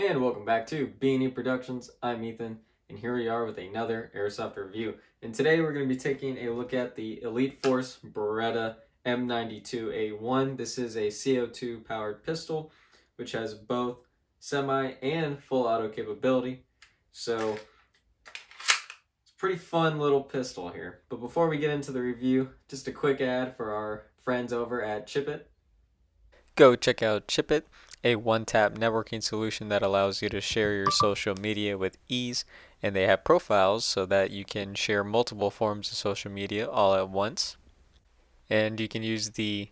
And welcome back to B&E Productions. I'm Ethan, and here we are with another Airsoft review. And today we're going to be taking a look at the Elite Force Beretta M92A1. This is a CO2 powered pistol, which has both semi and full auto capability. So it's a pretty fun little pistol here. But before we get into the review, just a quick ad for our friends over at ChipIt. Go check out ChipIt, a one-tap networking solution that allows you to share your social media with ease, and they have profiles so that you can share multiple forms of social media all at once. And you can use the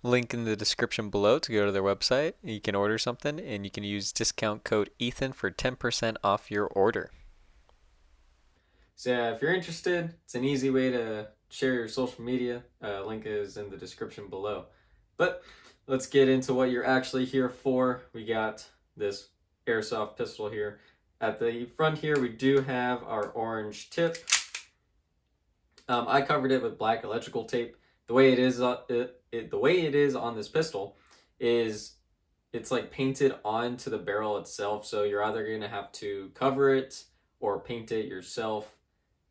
link in the description below to go to their website. You can order something, and you can use discount code Ethan for 10% off your order. So yeah, if you're interested, it's an easy way to share your social media. Link is in the description below. But let's get into what you're actually here for. We got this Airsoft pistol here. At the front here, we do have our orange tip. I covered it with black electrical tape. The way it is, the way it is on this pistol is it's like painted onto the barrel itself. So you're either going to have to cover it or paint it yourself.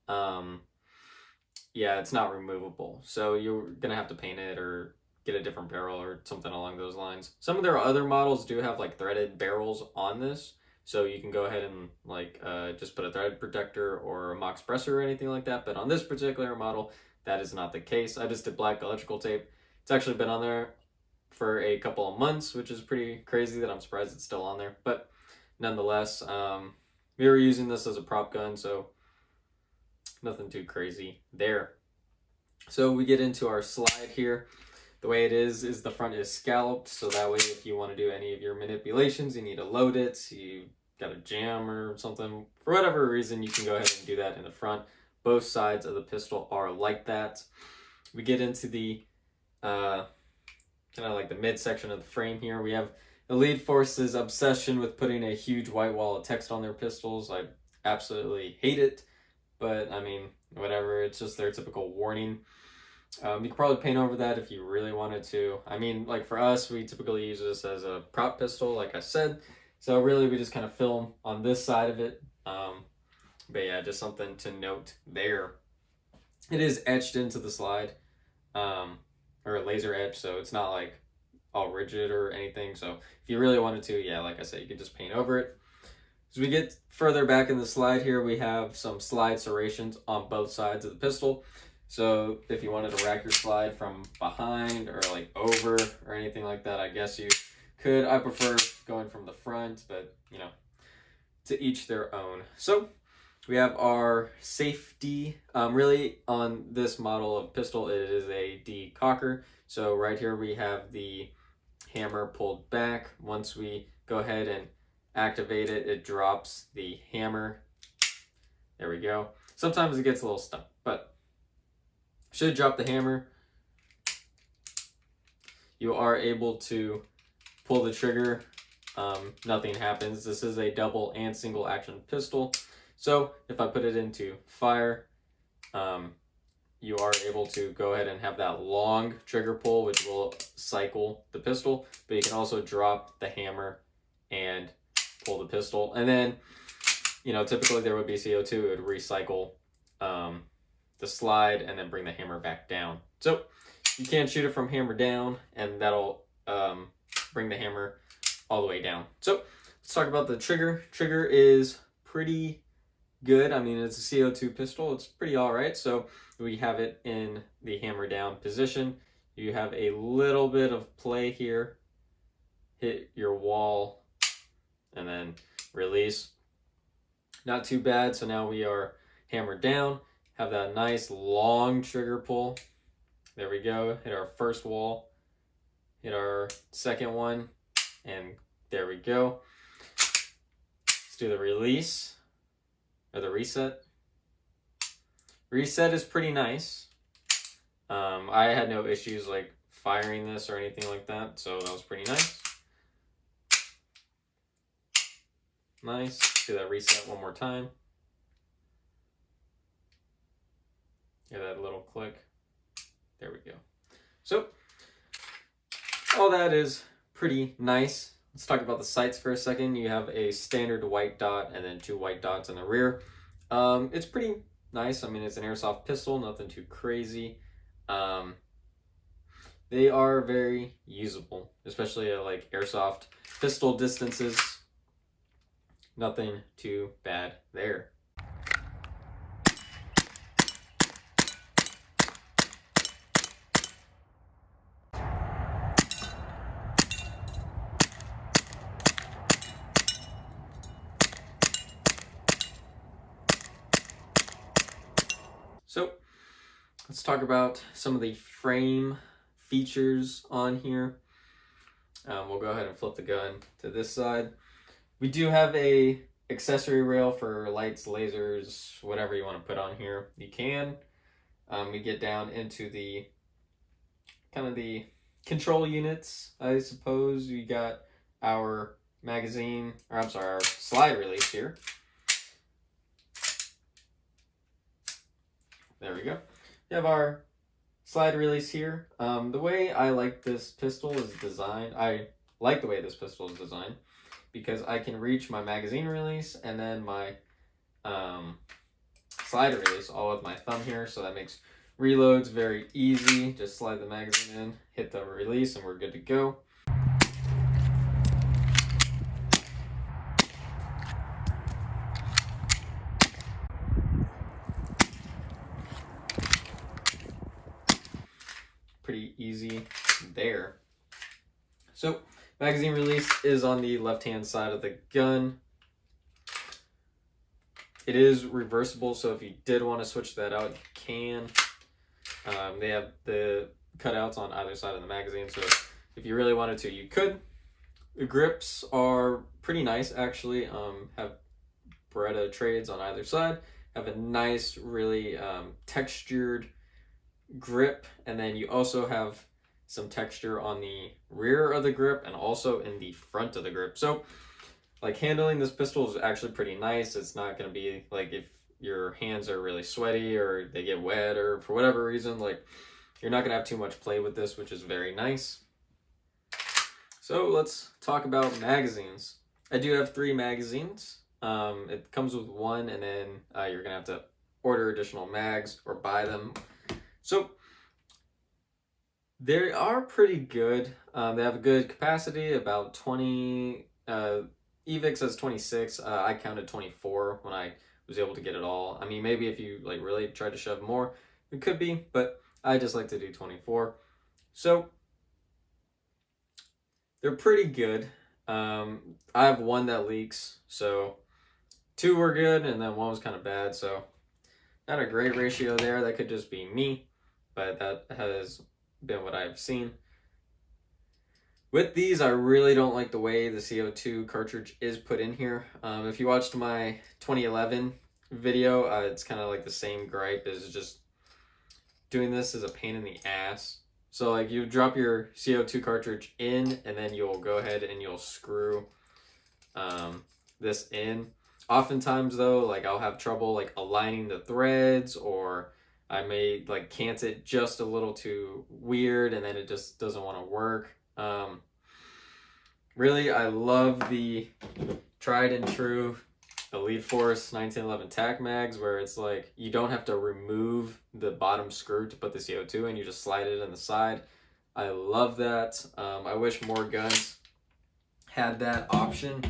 Yeah, it's not removable. So you're going to have to paint it or get a different barrel or something along those lines. Some of their other models do have like threaded barrels on this, so you can go ahead and like just put a thread protector or a mock suppressor or anything like that. But on this particular model, that is not the case. I just did black electrical tape. It's actually been on there for a couple of months, which is pretty crazy that I'm surprised it's still on there. But nonetheless, we were using this as a prop gun, so nothing too crazy there. So we get into our slide here. The way it is the front is scalloped, so that way if you want to do any of your manipulations, you need to load it, so you got a jam or something, for whatever reason, you can go ahead and do that in the front. Both sides of the pistol are like that. We get into the kind of like the midsection of the frame here. We have Elite Force's obsession with putting a huge white wall of text on their pistols. I absolutely hate it, but I mean, whatever, it's just their typical warning. You could probably paint over that if you really wanted to. I mean, like for us, we typically use this as a prop pistol, like I said. So really, we just kind of film on this side of it. But yeah, just something to note there. It is etched into the slide, or laser etched, so it's not like all rigid or anything. So if you really wanted to, yeah, like I said, you could just paint over it. As we get further back in the slide here, we have some slide serrations on both sides of the pistol. So if you wanted to rack your slide from behind or like over or anything like that, I guess you could. I prefer going from the front, but you know, to each their own. So we have our safety. Really on this model of pistol, it is a decocker. So right here we have the hammer pulled back. Once we go ahead and activate it, it drops the hammer. There we go. Sometimes it gets a little stuck, but should drop the hammer. You are able to pull the trigger. Nothing happens. This is a double and single action pistol. So if I put it into fire, you are able to go ahead and have that long trigger pull, which will cycle the pistol, but you can also drop the hammer and pull the pistol. And then, you know, typically there would be CO2, it would recycle the slide and then bring the hammer back down. So you can't shoot it from hammer down, and that'll bring the hammer all the way down. So let's talk about the trigger. Trigger is pretty good. I mean, it's a CO2 pistol. It's pretty all right. So we have it in the hammer down position. You have a little bit of play here. Hit your wall and then release. Not too bad. So now we are hammered down. Have that nice long trigger pull. There we go. Hit our first wall. Hit our second one. And there we go. Let's do the release. Or the reset. Reset is pretty nice. I had no issues like firing this or anything like that. So that was pretty nice. Nice. Do that reset one more time. Get that little click. There we go. So all that is pretty nice. Let's talk about the sights for a second. You have a standard white dot and then 2 white dots in the rear. It's pretty nice. I mean, it's an airsoft pistol, nothing too crazy. They are very usable, especially at like airsoft pistol distances. Nothing too bad there. So let's talk about some of the frame features on here. We'll go ahead and flip the gun to this side. We do have a accessory rail for lights, lasers, whatever you want to put on here. You can. We get down into the kind of the control units, I suppose. We got our magazine, or I'm sorry, our slide release here. There we go. We have our slide release here. The way I like this pistol is designed, I like the way this pistol is designed because I can reach my magazine release and then my slide release all with my thumb here, so that makes reloads very easy. Just slide the magazine in, hit the release, and we're good to go. Pretty easy there. So magazine release is on the left hand side of the gun. It is reversible, so if you did want to switch that out, you can. They have the cutouts on either side of the magazine, so if you really wanted to, you could. The grips are pretty nice, actually. Have Beretta trades on either side. Have a nice, really textured grip, and then you also have some texture on the rear of the grip and also in the front of the grip. So like handling this pistol is actually pretty nice. It's not going to be like if your hands are really sweaty or they get wet or for whatever reason, like you're not going to have too much play with this, which is very nice. So let's talk about magazines. I do have 3 magazines. It comes with 1, and then you're going to have to order additional mags or buy them. So they are pretty good. They have a good capacity, about 20. EVIC says 26. I counted 24 when I was able to get it all. I mean, maybe if you like really try to shove more, it could be, but I just like to do 24. So they're pretty good. I have 1 that leaks, so 2 were good, and then 1 was kind of bad. So not a great ratio there. That could just be me, but that has been what I've seen. With these, I really don't like the way the CO2 cartridge is put in here. If you watched my 2011 video, it's kind of like the same gripe, is just doing this is a pain in the ass. So like you drop your CO2 cartridge in, and then you'll go ahead and you'll screw this in. Oftentimes though, like I'll have trouble like aligning the threads, or I may like cant it just a little too weird, and then it just doesn't want to work. Really, I love the tried and true Elite Force 1911 tack mags, where it's like you don't have to remove the bottom screw to put the CO2 in, you just slide it in the side. I love that. I wish more guns had that option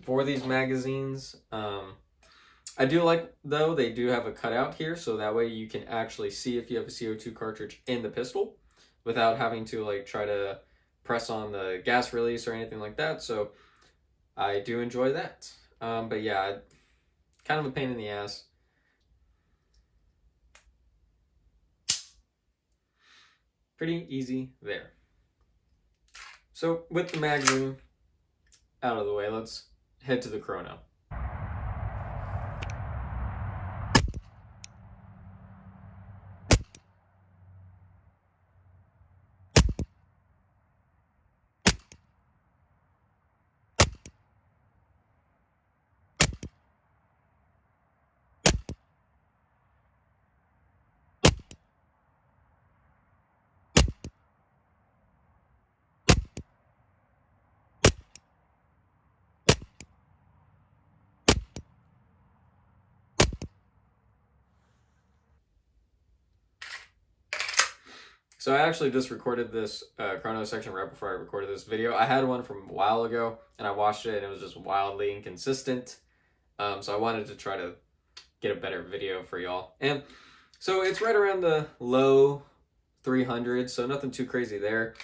for these magazines. I do like, though, they do have a cutout here, so that way you can actually see if you have a CO2 cartridge in the pistol without having to like try to press on the gas release or anything like that. So I do enjoy that. But yeah, kind of a pain in the ass. Pretty easy there. So with the magazine out of the way, let's head to the chrono. So I actually just recorded this chrono section right before I recorded this video. I had one from a while ago, and I watched it, and it was just wildly inconsistent. So I wanted to try to get a better video for y'all. And so it's right around the low 300s, so nothing too crazy there.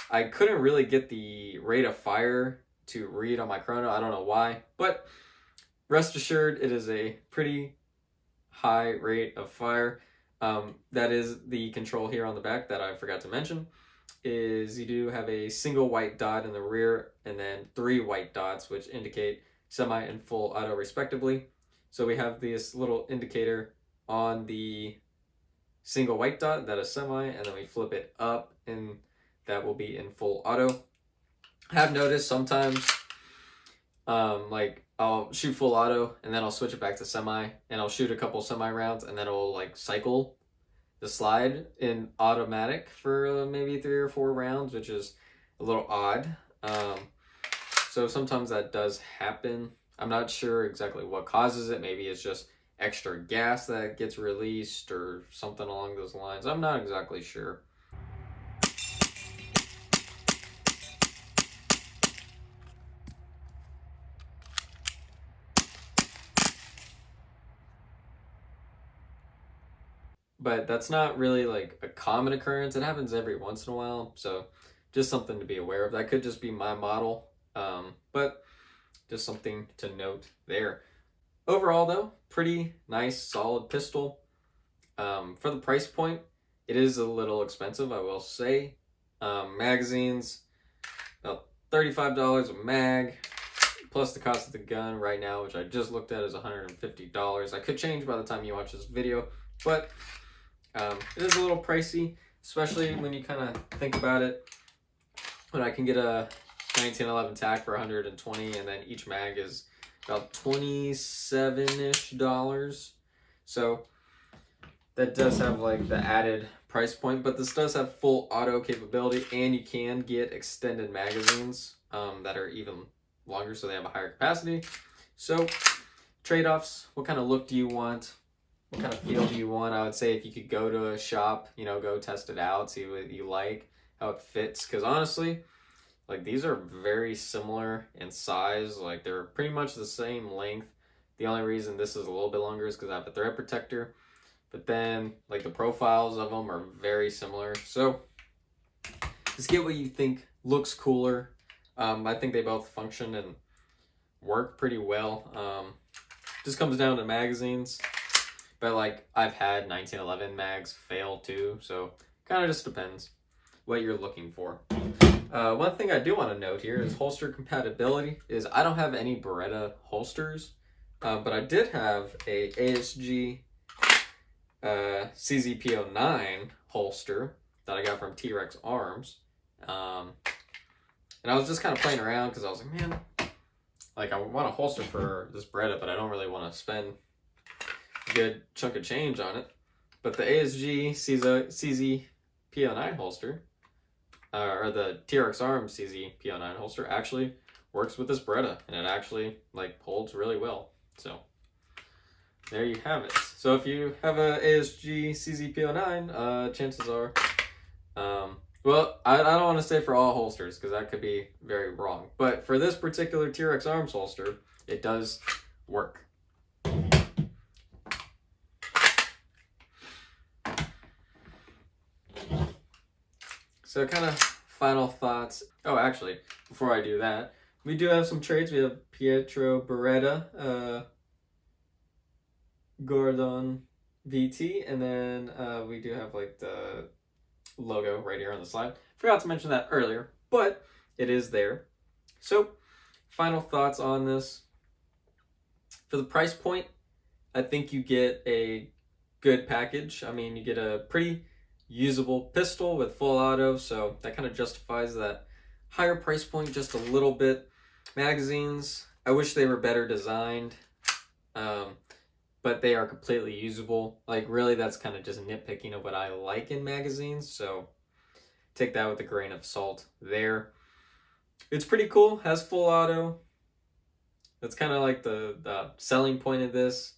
I couldn't really get the rate of fire to read on my chrono. I don't know why, but rest assured, it is a pretty high rate of fire. That is the control here on the back that I forgot to mention, is you do have a single white dot in the rear and then 3 white dots which indicate semi and full auto respectively. So we have this little indicator on the single white dot that is semi, and then we flip it up and that will be in full auto. I have noticed sometimes like I'll shoot full auto and then I'll switch it back to semi, and I'll shoot a couple semi rounds and then it'll like cycle the slide in automatic for maybe 3 or 4 rounds, which is a little odd. So sometimes that does happen. I'm not sure exactly what causes it. Maybe it's just extra gas that gets released or something along those lines. I'm not exactly sure. But that's not really like a common occurrence. It happens every once in a while, so just something to be aware of. That could just be my model, but just something to note there. Overall though, pretty nice, solid pistol. For the price point, it is a little expensive, I will say. Magazines, about $35 a mag, plus the cost of the gun right now, which I just looked at, is $150. I could change by the time you watch this video, but it is a little pricey, especially when you kind of think about it. When I can get a 1911 TAC for $120, and then each mag is about $27-ish. So that does have like the added price point, but this does have full auto capability, and you can get extended magazines that are even longer, so they have a higher capacity. So trade-offs: what kind of look do you want? What kind of feel do you want? I would say if you could go to a shop, you know, go test it out, see what you like, how it fits. Because honestly, like, these are very similar in size. Like, they're pretty much the same length. The only reason this is a little bit longer is because I have a thread protector. But then, like, the profiles of them are very similar. So just get what you think looks cooler. I think they both function and work pretty well. Just comes down to magazines. But like, I've had 1911 mags fail too, so kind of just depends what you're looking for. One thing I do want to note here is holster compatibility. Is I don't have any Beretta holsters, but I did have a ASG CZP09 holster that I got from T-Rex Arms. And I was just kind of playing around because I was like, man, like, I want a holster for this Beretta, but I don't really want to spend good chunk of change on it. But the ASG CZP09 holster, or the T-Rex Arms CZP09 holster, actually works with this Beretta, and it actually like holds really well. So there you have it. So if you have a ASG CZP09, chances are, well, I don't want to say for all holsters because that could be very wrong, but for this particular T-Rex Arms holster, it does work. So kind of final thoughts. Oh, actually, before I do that, we do have some trades. We have Pietro Beretta, Gordon VT, and then we do have like the logo right here on the slide. Forgot to mention that earlier, but it is there. So final thoughts on this. For the price point, I think you get a good package. I mean, you get a pretty usable pistol with full auto, so that kind of justifies that higher price point just a little bit. Magazines, I wish they were better designed, but they are completely usable. Like, really, that's kind of just nitpicking of what I like in magazines, so take that with a grain of salt there. It's pretty cool, has full auto. That's kind of like the selling point of this.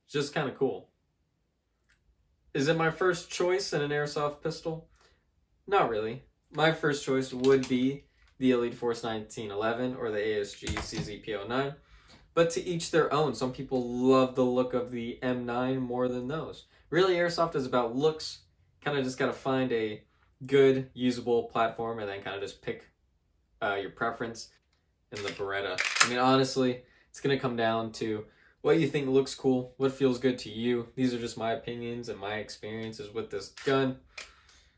Just kind of cool. Is it my first choice in an airsoft pistol? Not really. My first choice would be the Elite Force 1911 or the ASG CZP09. But to each their own. Some people love the look of the M9 more than those. Really, airsoft is about looks. Kind of just got to find a good, usable platform and then kind of just pick your preference in the Beretta. I mean, honestly, it's going to come down to what you think looks cool, what feels good to you. These are just my opinions and my experiences with this gun.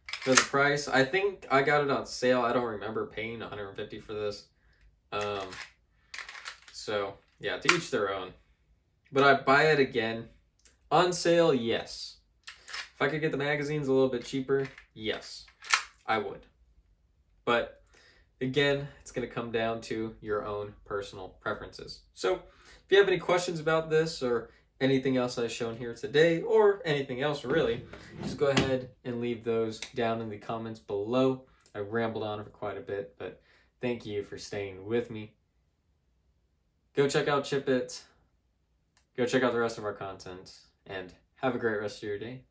For the price, I think I got it on sale. I don't remember paying $150 for this. So, yeah, to each their own. But I'd buy it again. On sale, yes. If I could get the magazines a little bit cheaper, yes, I would. But again, it's going to come down to your own personal preferences. So if you have any questions about this or anything else I've shown here today, or anything else really, just go ahead and leave those down in the comments below. I rambled on for quite a bit, but thank you for staying with me. Go check out Chip It. Go check out the rest of our content, and have a great rest of your day.